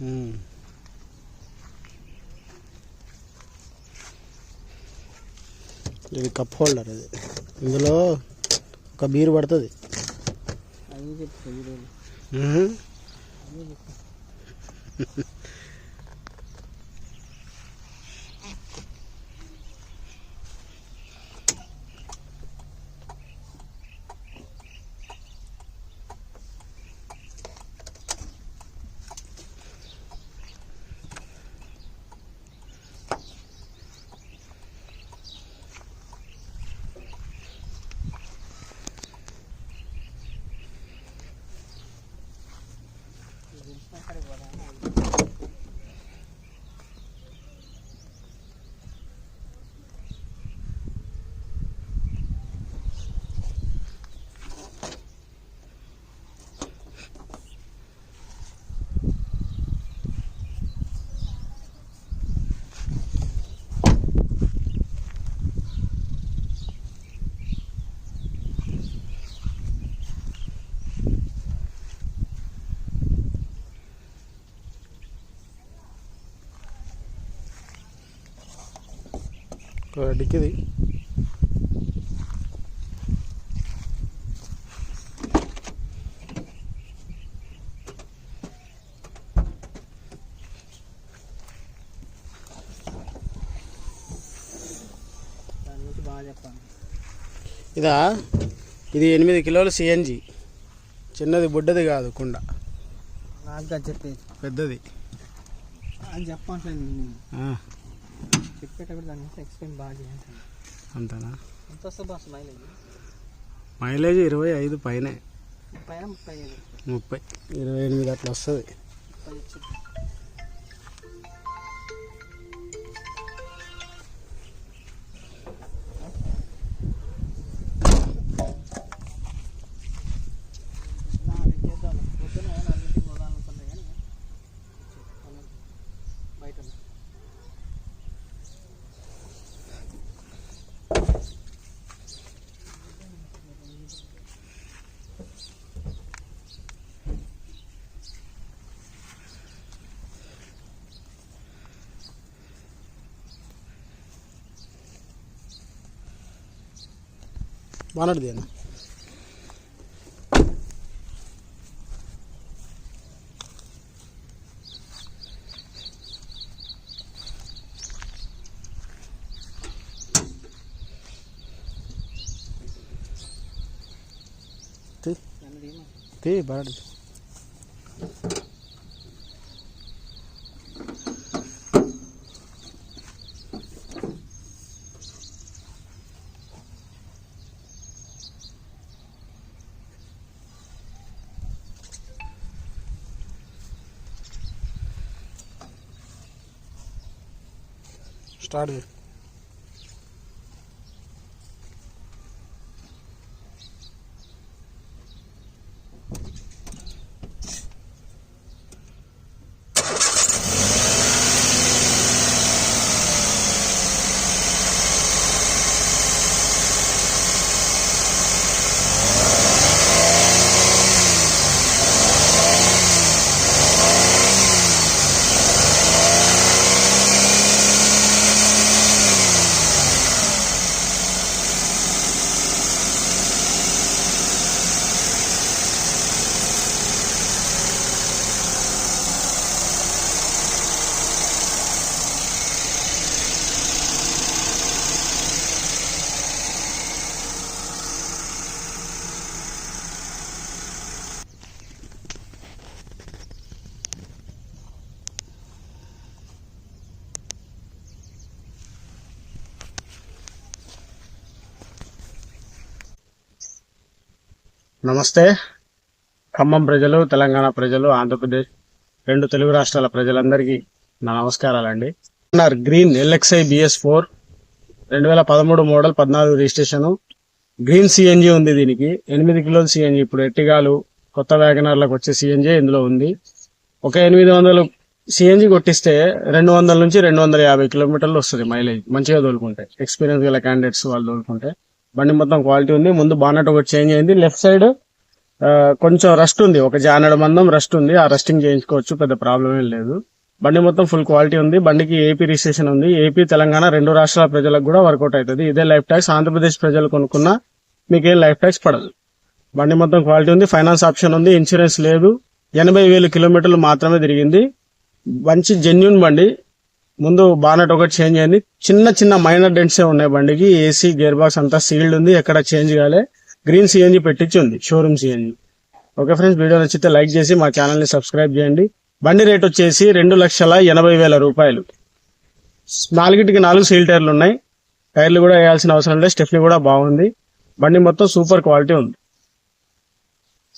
ఇది cup holder. ఇది ఇందులో ఒక బీరు పడుతుంది. డిక్కిది ఇదా, ఇది 8 కిలోలు సిఎన్జి. చిన్నది బుడ్డది కాదు కుండ, పెద్దది అని చెప్పట్లేదు. చెప్పేటప్పుడు దాని గురించి ఎక్స్ప్లెయిన్ బాగా చేయాలి. అంతేనా? ఎంత వస్తుంది బాస్ మైలేజ్? మైలేజ్ 25 పైనే, 35, 30, 28 అట్లా వస్తుంది. బాగున్నది అన్న. తీ బాగుంది. స్టార్ట్ చేయి. నమస్తే ఖమ్మం ప్రజలు, తెలంగాణ ప్రజలు, ఆంధ్రప్రదేశ్, 2 తెలుగు రాష్ట్రాల ప్రజలందరికీ నా నమస్కారాలండి. Green LXi BS4 2013 model, 14 registration, green CNG ఉంది. దీనికి 8 కిలోల సిఎన్జి. ఇప్పుడు ఎర్టిగాలు, కొత్త వ్యాగనర్లకు వచ్చే సిఎన్జి ఇందులో ఉంది. ఒక 800 సిఎన్జి కొట్టిస్తే 200 నుంచి 250 కిలోమీటర్లు వస్తుంది మైలేజ్, మంచిగా తోలుకుంటే. ఎక్స్పీరియన్స్ గల క్యాండిడేట్స్ వాళ్ళు తోలుకుంటే. బండి మొత్తం క్వాలిటీ ఉంది. ముందు బానెట్ ఒకటి చేంజ్ అయింది. లెఫ్ట్ సైడ్ కొంచెం రస్ట్ ఉంది, ఒక జానెడు మందం రస్ట్ ఉంది, ఆ రస్టింగ్ చేయించుకోవచ్చు, పెద్ద ప్రాబ్లం ఏం లేదు. బండి మొత్తం ఫుల్ క్వాలిటీ ఉంది. బండికి ఏపీ రిజిస్ట్రేషన్ ఉంది. ఏపీ తెలంగాణ రెండు రాష్ట్రాల ప్రజలకు కూడా వర్కౌట్ అవుతుంది. ఇదే లైఫ్ ట్యాక్స్. ఆంధ్రప్రదేశ్ ప్రజలు కొనుక్కున్నా మీకేం లైఫ్ ట్యాక్స్ పడదు. బండి మొత్తం క్వాలిటీ ఉంది. ఫైనాన్స్ ఆప్షన్ ఉంది. ఇన్సూరెన్స్ లేదు. 80,000 కిలోమీటర్లు మాత్రమే తిరిగింది. మంచి జెన్యున్ బండి. ముందు బానెట్ ఒకటి చేంజ్ అయింది. చిన్న చిన్న మైనర్ డెంట్సే ఉన్నాయి బండికి. ఏసీ గేర్ బాక్స్ అంతా సీల్డ్ ఉంది, ఎక్కడ చేంజ్ కాలే. గ్రీన్ సిఎన్జి పెట్టించి ఉంది, showroom CNG. Okay friends, video నచ్చితే లైక్ చేసి మా ఛానల్ ని సబ్స్క్రైబ్ చేయండి. బండి రేట్ వచ్చేసి 2,80,000 రూపాయలు. 4కి 4 సీల్ టైర్లు ఉన్నాయి. టైర్లు కూడా వేయాల్సిన అవసరం లేదు. స్టెఫ్నీ కూడా బాగుంది. బండి మొత్తం సూపర్ క్వాలిటీ ఉంది.